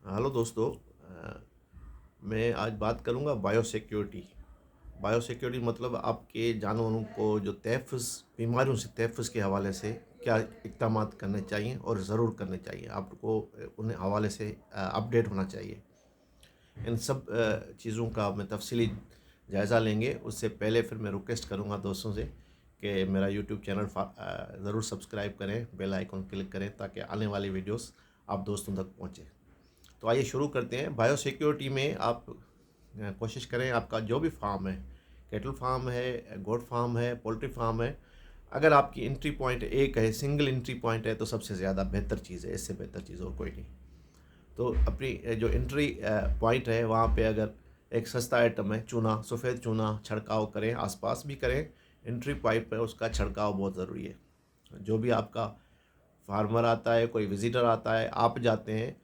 Hello दोस्तों। मैं आज बात करूंगा बायो सिक्योरिटी मतलब आपके जानवरों को जो तहफ़्फ़ुज़ बीमारियों से तहफ़्फ़ुज़ के हवाले से क्या इक़दामात करने चाहिए और ज़रूर करने चाहिए आपको। उन हवाले से अपडेट होना चाहिए। इन सब चीज़ों का मैं तफसीली जायज़ा लेंगे। उससे पहले फिर मैं रिक्वेस्ट करूंगा दोस्तों से कि मेरा यूट्यूब चैनल ज़रूर सब्सक्राइब करें, बेल आइकन क्लिक करें ताकि आने वाली वीडियोस आप दोस्तों तक पहुँचे। तो आइए शुरू करते हैं। बायो सिक्योरिटी में आप कोशिश करें, आपका जो भी फार्म है, कैटल फार्म है, गोट फार्म है, पोल्ट्री फार्म है, अगर आपकी एंट्री पॉइंट एक है, सिंगल एंट्री पॉइंट है, तो सबसे ज़्यादा बेहतर चीज़ है। इससे बेहतर चीज़ और कोई नहीं। तो अपनी जो एंट्री पॉइंट है वहाँ पे अगर एक सस्ता आइटम है चूना, सफ़ेद चूना छिड़काव करें, आसपास भी करें। एंट्री पॉइंट पर उसका छिड़काव बहुत ज़रूरी है। जो भी आपका फार्मर आता है, कोई विज़िटर आता है, आप जाते हैं,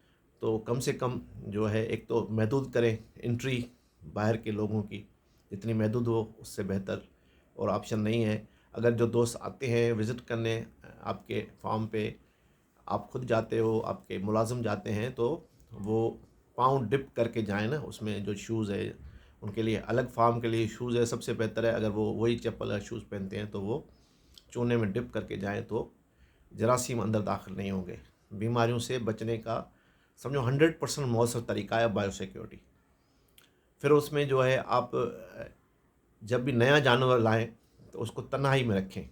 तो कम से कम जो है एक तो महदूद करें एंट्री बाहर के लोगों की, जितनी महदूद हो उससे बेहतर और ऑप्शन नहीं है। अगर जो दोस्त आते हैं विज़िट करने आपके फार्म पे, आप खुद जाते हो, आपके मुलाजिम जाते हैं, तो वो पाँव डिप करके जाएं ना। उसमें जो शूज़ है उनके लिए अलग, फार्म के लिए शूज़ है, सबसे बेहतर है अगर वो वही चप्पल या शूज़ पहनते हैं तो वो चूने में डिप करके जाएं, तो जरासीम अंदर दाखिल नहीं होंगे। बीमारियों से बचने का समझो 100% मौसर तरीका है बायो सिक्योरिटी। फिर उसमें जो है आप जब भी नया जानवर लाएं तो उसको तन्हाई में रखें।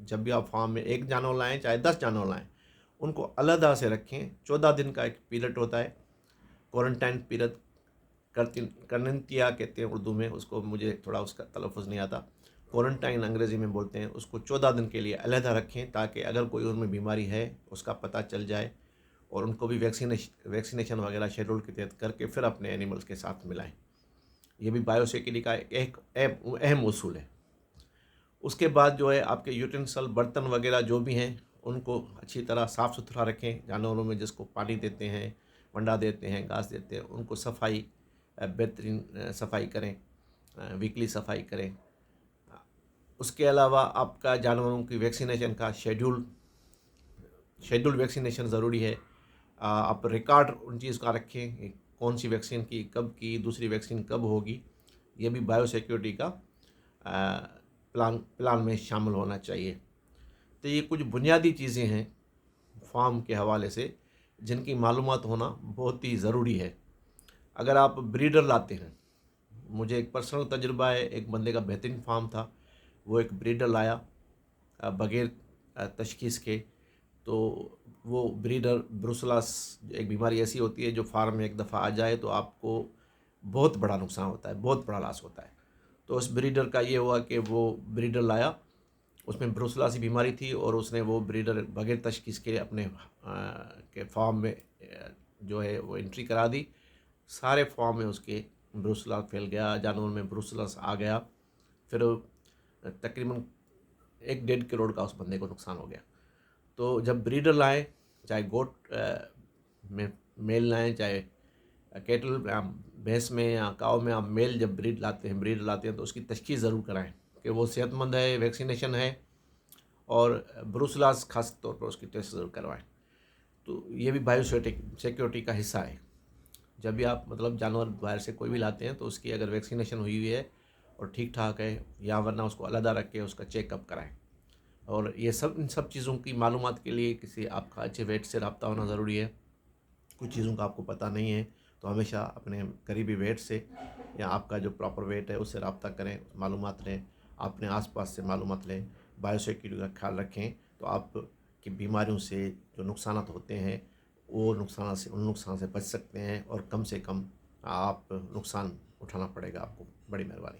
जब भी आप फार्म में एक जानवर लाएं चाहे 10 जानवर लाएं, उनको अलहदा से रखें। 14 दिन का एक पीरियड होता है, क्वारंटाइन पीरियड। करनतिया कहते हैं उर्दू में उसको, मुझे थोड़ा उसका तलफ़ुज़ नहीं आता। क्वारंटाइन अंग्रेज़ी में बोलते हैं उसको। 14 दिन के लिए अलहदा रखें ताकि अगर कोई उनमें बीमारी है उसका पता चल जाए और उनको भी वैक्सीनेशन वगैरह शेड्यूल के तहत करके फिर अपने एनिमल्स के साथ मिलाएं। ये भी बायो सिक्योरिटी का एक अहम उसूल है। उसके बाद जो है आपके यूटेंसिल, बर्तन वगैरह जो भी हैं उनको अच्छी तरह साफ़ सुथरा रखें। जानवरों में जिसको पानी देते हैं, वंडा देते हैं, घास देते हैं, उनको सफाई बेहतरीन सफाई करें, वीकली सफाई करें। उसके अलावा आपका जानवरों की वैक्सीनेशन का शेड्यूल वैक्सीनेशन ज़रूरी है। आप रिकॉर्ड उन चीज़ का रखें कि कौन सी वैक्सीन की कब की, दूसरी वैक्सीन कब होगी। ये भी बायो सिक्योरिटी का प्लान में शामिल होना चाहिए। तो ये कुछ बुनियादी चीज़ें हैं फार्म के हवाले से जिनकी मालूमात होना बहुत ही ज़रूरी है। अगर आप ब्रीडर लाते हैं, मुझे एक पर्सनल तजुर्बा है, एक बंदे का बेहतरीन फार्म था, वो एक ब्रीडर लाया बग़ैर तशख़ीस के। तो वो ब्रीडर ब्रुसलास एक बीमारी ऐसी होती है जो फार्म में एक दफ़ा आ जाए तो आपको बहुत बड़ा नुकसान होता है, बहुत बड़ा लॉस होता है। तो उस ब्रीडर का ये हुआ कि वो ब्रीडर लाया, उसमें ब्रुसलासी बीमारी थी और उसने वो ब्रीडर बग़ैर तशख़ीस के अपने के फार्म में जो है वो एंट्री करा दी। सारे फार्म में उसके ब्रुसला फैल गया, जानवर में ब्रुसलस आ गया। फिर तकरीबन 1-1.5 करोड़ का उस बंदे को नुकसान हो गया। तो जब ब्रीडर लाएँ, चाहे गोट में मेल लाएँ, चाहे कैटल भैंस में या काऊ में आप मेल जब ब्रीडर लाते हैं तो उसकी तशख़ीस ज़रूर कराएं कि वो सेहतमंद है, वैक्सीनेशन है, और ब्रुसलास खास तौर पर उसकी टेस्ट ज़रूर करवाएं। तो ये भी बायो सिक्योरिटी का हिस्सा है। जब भी आप मतलब जानवर बाहर से कोई भी लाते हैं तो उसकी अगर वैक्सीनेशन हुई हुई है और ठीक ठाक है, या वरना उसको अलहदा रख के उसका चेकअप कराएं। और ये सब, इन सब चीज़ों की मालूमात के लिए किसी आपका अच्छे वेट से रब्ता होना ज़रूरी है। कुछ चीज़ों का आपको पता नहीं है तो हमेशा अपने करीबी वेट से या आपका जो प्रॉपर वेट है उससे रब्ता करें, मालूमात लें, अपने आसपास से मालूमात लें। बायो सिक्योरिटी का ख्याल रखें तो आप की बीमारियों से जो नुकसान होते हैं वो उन नुकसान से बच सकते हैं और कम से कम आप नुकसान उठाना पड़ेगा आपको। बड़ी मेहरबानी।